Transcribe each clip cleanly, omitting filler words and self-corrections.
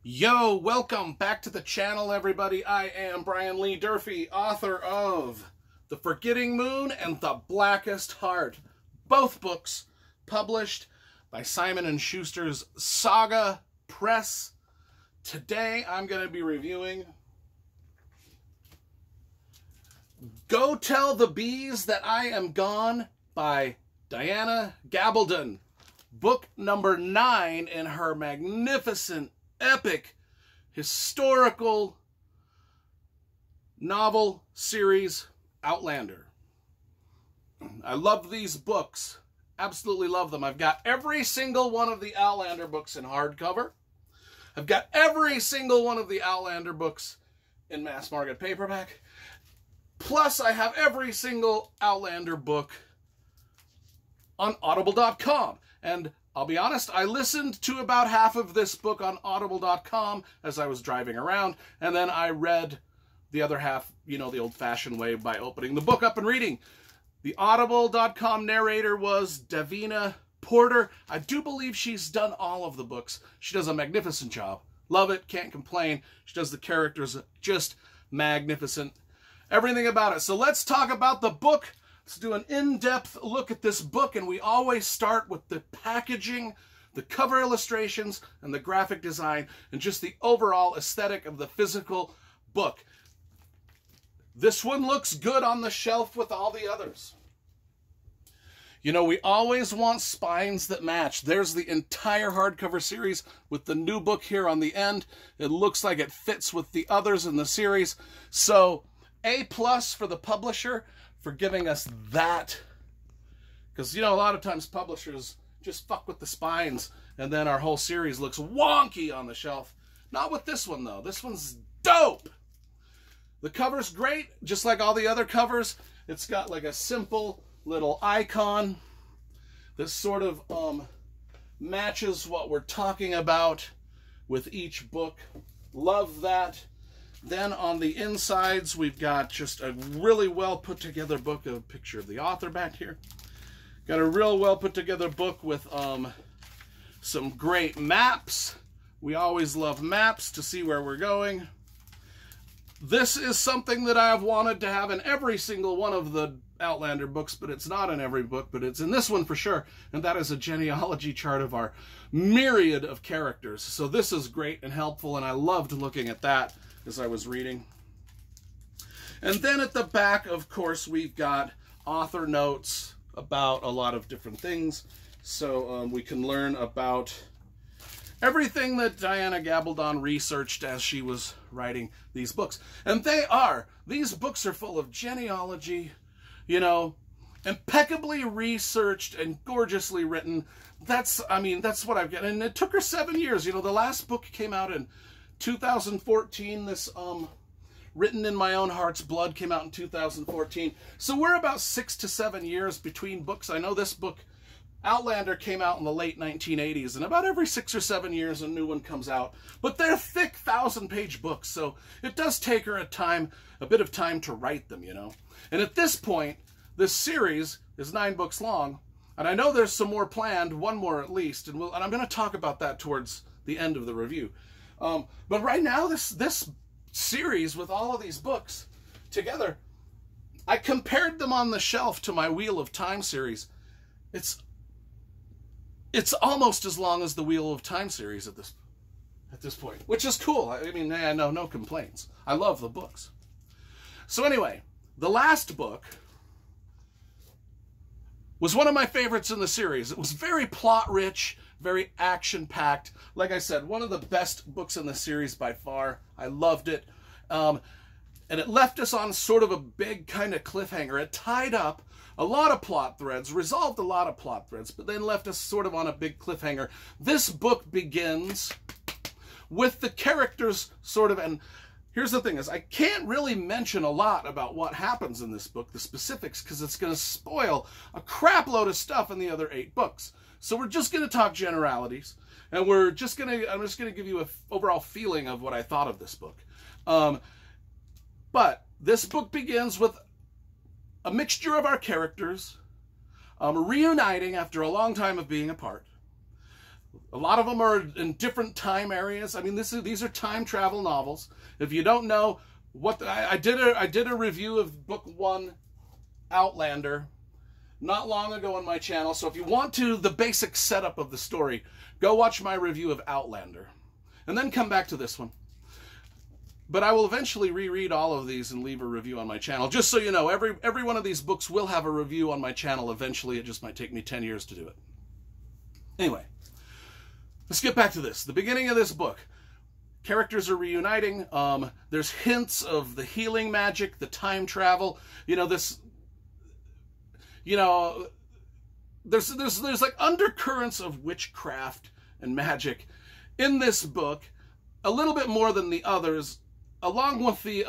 Yo, welcome back to the channel, everybody. I am Brian Lee Durfee, author of The Forgetting Moon and The Blackest Heart. Both books published by Simon & Schuster's Saga Press. Today, I'm going to be reviewing Go Tell the Bees That I Am Gone by Diana Gabaldon. Book number 9 in her magnificent, epic, historical novel series, Outlander. I love these books. Absolutely love them. I've got every single one of the Outlander books in hardcover. I've got every single one of the Outlander books in mass market paperback. Plus, I have every single Outlander book on Audible.com. And I'll be honest, I listened to about half of this book on Audible.com as I was driving around, and then I read the other half, you know, the old-fashioned way by opening the book up and reading. The Audible.com narrator was Davina Porter. I do believe she's done all of the books. She does a magnificent job. Love it, can't complain. She does the characters just magnificent. Everything about it. So let's talk about the book. Let's do an in-depth look at this book, and we always start with the packaging, the cover illustrations, and the graphic design, and just the overall aesthetic of the physical book. This one looks good on the shelf with all the others. You know, we always want spines that match. There's the entire hardcover series with the new book here on the end. It looks like it fits with the others in the series. So, A+ for the publisher for giving us that, because, you know, a lot of times publishers just fuck with the spines and then our whole series looks wonky on the shelf. Not with this one, though. This one's dope. The cover's great, just like all the other covers. It's got like a simple little icon that sort of matches what we're talking about with each book. Love that. Then on the insides, we've got just a really well put together book, a picture of the author back here. Got a real well put together book with some great maps. We always love maps to see where we're going. This is something that I've wanted to have in every single one of the Outlander books, but it's not in every book, but it's in this one for sure. And that is a genealogy chart of our myriad of characters. So this is great and helpful, and I loved looking at that as I was reading. And then at the back, of course, we've got author notes about a lot of different things. So we can learn about everything that Diana Gabaldon researched as she was writing these books. And these books are full of genealogy, you know, impeccably researched and gorgeously written. That's what I've got. And it took her 7 years. You know, the last book came out in 2014. This Written in My Own Heart's Blood came out in 2014. So we're about 6 to 7 years between books. I know this book, Outlander, came out in the late 1980s, and about every 6 or 7 years a new one comes out. But they're thick 1,000-page books, so it does take her a bit of time to write them, you know. And at this point, this series is 9 books long, and I know there's some more planned, one more at least, and I'm going to talk about that towards the end of the review. But right now, this series with all of these books together, I compared them on the shelf to my Wheel of Time series. It's almost as long as the Wheel of Time series at this point, which is cool. I mean, no complaints. I love the books. So anyway, the last book was one of my favorites in the series. It was very plot-rich, very action-packed. Like I said, one of the best books in the series by far. I loved it. And it left us on sort of a big kind of cliffhanger. It tied up a lot of plot threads, resolved a lot of plot threads, but then left us sort of on a big cliffhanger. This book begins with the characters sort of, and here's the thing is, I can't really mention a lot about what happens in this book, the specifics, because it's going to spoil a crap load of stuff in the other 8 books. So we're just going to talk generalities, and I'm just going to give you an overall feeling of what I thought of this book. But this book begins with a mixture of our characters reuniting after a long time of being apart. A lot of them are in different time areas. I mean, these are time travel novels. If you don't know what I did a review of book 1, Outlander, not long ago on my channel. So if you want the basic setup of the story, go watch my review of Outlander, and then come back to this one. But I will eventually reread all of these and leave a review on my channel. Just so you know, every one of these books will have a review on my channel eventually. It just might take me 10 years to do it. Anyway, let's get back to this. The beginning of this book. Characters are reuniting. There's hints of the healing magic, the time travel. There's like undercurrents of witchcraft and magic in this book, a little bit more than the others, along with the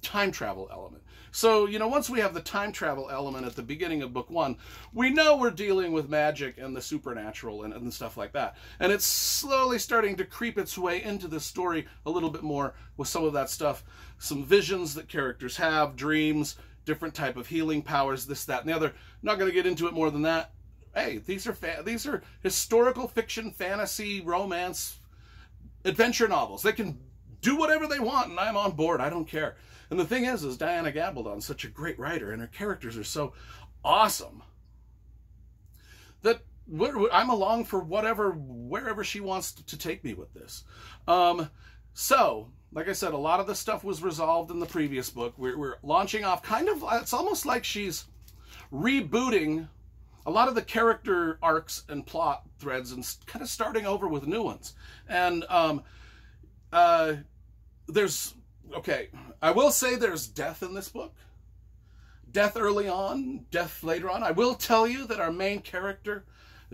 time travel element. So, once we have the time travel element at the beginning of book 1, we know we're dealing with magic and the supernatural and stuff like that. And it's slowly starting to creep its way into the story a little bit more with some of that stuff. Some visions that characters have, dreams, different type of healing powers, this, that, and the other. I'm not going to get into it more than that. Hey, these are historical fiction, fantasy, romance, adventure novels. They can do whatever they want, and I'm on board. I don't care. And the thing is Diana Gabaldon is such a great writer, and her characters are so awesome that I'm along for wherever she wants to take me with this. So, like I said, a lot of the stuff was resolved in the previous book. We're launching off it's almost like she's rebooting a lot of the character arcs and plot threads and kind of starting over with new ones. And I will say there's death in this book. Death early on, death later on. I will tell you that our main character,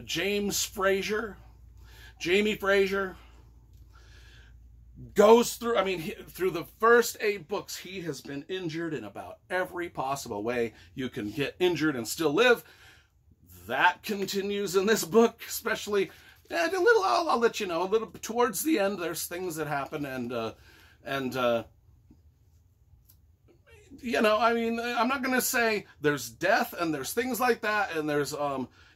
Jamie Fraser, goes through, through the first 8 books, he has been injured in about every possible way you can get injured and still live. That continues in this book, especially, and a little, I'll let you know, a little towards the end, there's things that happen, and I'm not going to say there's death and there's things like that, and there's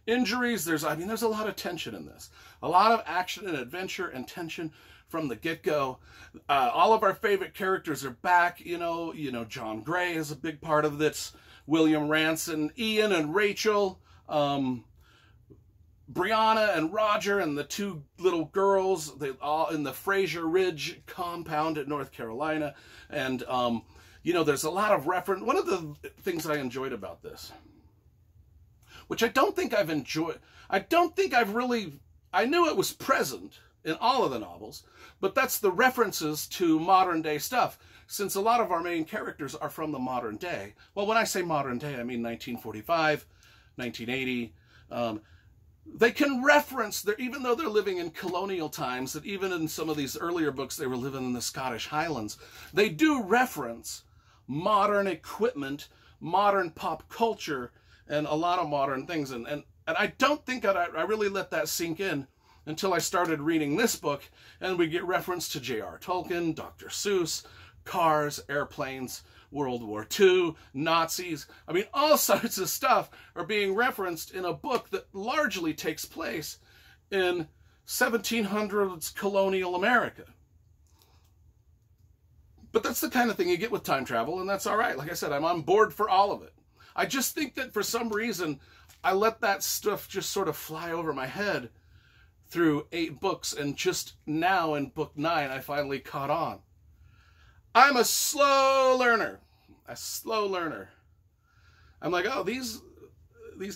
injuries, there's a lot of tension in this. A lot of action and adventure and tension from the get-go. All of our favorite characters are back. John Gray is a big part of this. William Ranson, Ian and Rachel, Brianna and Roger, and the 2 little girls, they all in the Fraser Ridge compound at North Carolina. And, there's a lot of reference. One of the things I enjoyed about this, which I don't think I've enjoyed, I knew it was present in all of the novels, but that's the references to modern day stuff, since a lot of our main characters are from the modern day. Well, when I say modern day, I mean 1945, 1980. They can reference, even though they're living in colonial times, that even in some of these earlier books they were living in the Scottish Highlands, they do reference modern equipment, modern pop culture, and a lot of modern things. And I don't think I really let that sink in until I started reading this book, and we get reference to J.R. Tolkien, Dr. Seuss, cars, airplanes, World War II, Nazis. All sorts of stuff are being referenced in a book that largely takes place in 1700s colonial America. But that's the kind of thing you get with time travel, and that's all right. Like I said, I'm on board for all of it. I just think that for some reason, I let that stuff just sort of fly over my head through 8 books, and just now in book 9, I finally caught on. I'm a slow learner. I'm like, oh, these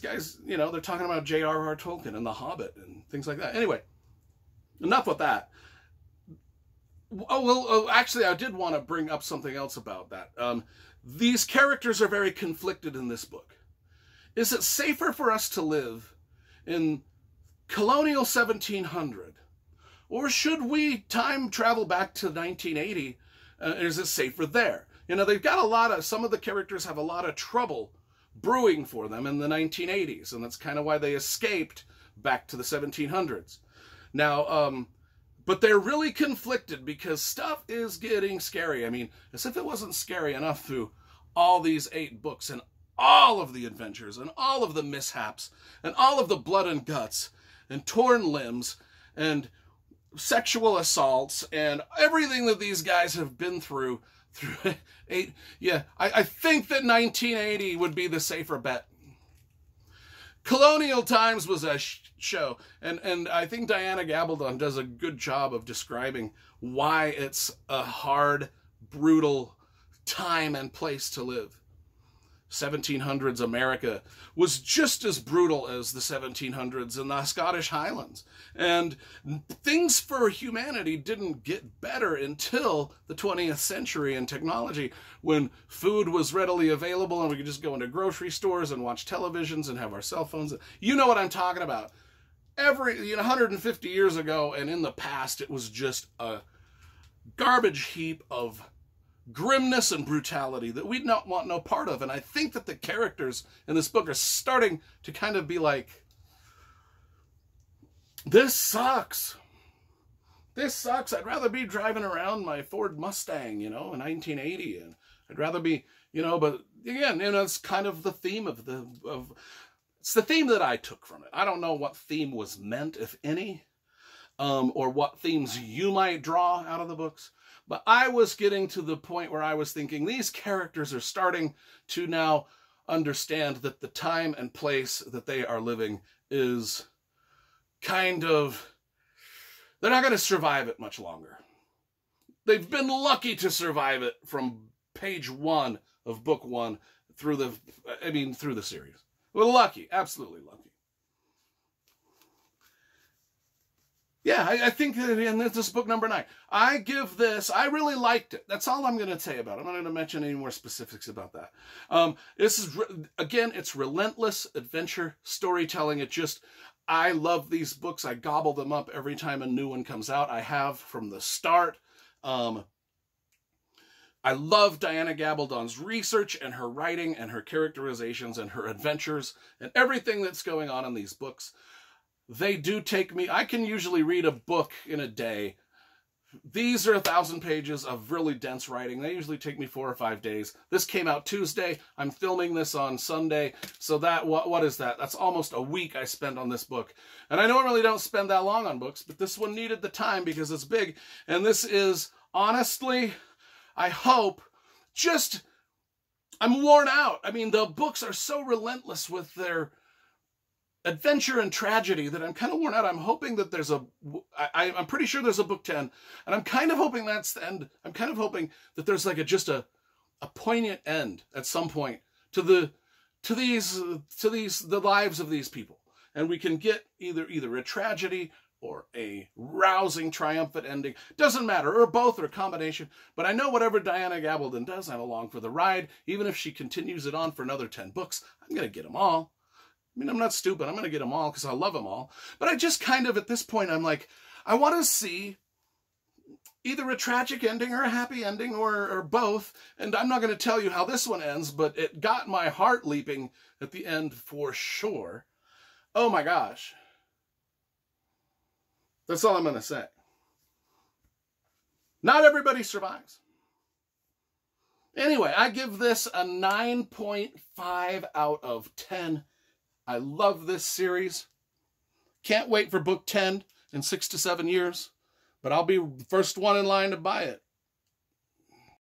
guys, they're talking about J.R.R. Tolkien and The Hobbit and things like that. Anyway, enough with that. Actually, I did want to bring up something else about that. These characters are very conflicted in this book. Is it safer for us to live in colonial 1700? Or should we time travel back to 1980? Is it safer there? They've got some of the characters have a lot of trouble brewing for them in the 1980s, and that's kind of why they escaped back to the 1700s. Now, but they're really conflicted because stuff is getting scary. As if it wasn't scary enough through all these 8 books and all of the adventures and all of the mishaps and all of the blood and guts and torn limbs and sexual assaults and everything that these guys have been through I think that 1980 would be the safer bet. Colonial Times was a show, and I think Diana Gabaldon does a good job of describing why it's a hard, brutal time and place to live. 1700s America was just as brutal as the 1700s in the Scottish Highlands. And things for humanity didn't get better until the 20th century and technology, when food was readily available and we could just go into grocery stores and watch televisions and have our cell phones. You know what I'm talking about. 150 years ago and in the past, it was just a garbage heap of grimness and brutality that we'd not want no part of. And I think that the characters in this book are starting to kind of be like, this sucks. This sucks. I'd rather be driving around my Ford Mustang, in 1980. And I'd rather be, but again, it's kind of the theme it's the theme that I took from it. I don't know what theme was meant, if any, or what themes you might draw out of the books. But I was getting to the point where I was thinking these characters are starting to now understand that the time and place that they are living is kind of, they're not going to survive it much longer. They've been lucky to survive it from page 1 of book 1 through the series. Well, lucky, absolutely lucky. Yeah, I think that, and this is book number 9. I give this, I really liked it. That's all I'm going to say about it. I'm not going to mention any more specifics about that. This is, again, it's relentless adventure storytelling. I love these books. I gobble them up every time a new one comes out. I have from the start. I love Diana Gabaldon's research and her writing and her characterizations and her adventures and everything that's going on in these books. They do take me, I can usually read a book in a day. These are 1,000 pages of really dense writing. They usually take me 4 or 5 days. This came out Tuesday. I'm filming this on Sunday. So that, what is that? That's almost a week I spent on this book. And I normally don't spend that long on books, but this one needed the time because it's big. And this is, honestly, I hope, I'm worn out. I mean, the books are so relentless with their adventure and tragedy that I'm kind of worn out. I'm hoping that there's I'm pretty sure there's a book 10, and I'm kind of hoping that's the end. I'm kind of hoping that there's like a poignant end at some point to the lives of these people, and we can get either a tragedy or a rousing, triumphant ending. Doesn't matter, or both, or a combination. But I know whatever Diana Gabaldon does, I'm along for the ride. Even if she continues it on for another 10 books, I'm going to get them all. I mean, I'm not stupid. I'm going to get them all because I love them all. But I just kind of, at this point, I'm like, I want to see either a tragic ending or a happy ending or both. And I'm not going to tell you how this one ends, but it got my heart leaping at the end for sure. Oh my gosh. That's all I'm going to say. Not everybody survives. Anyway, I give this a 9.5 out of 10. I love this series. Can't wait for book 10 in 6 to 7 years, but I'll be the first one in line to buy it.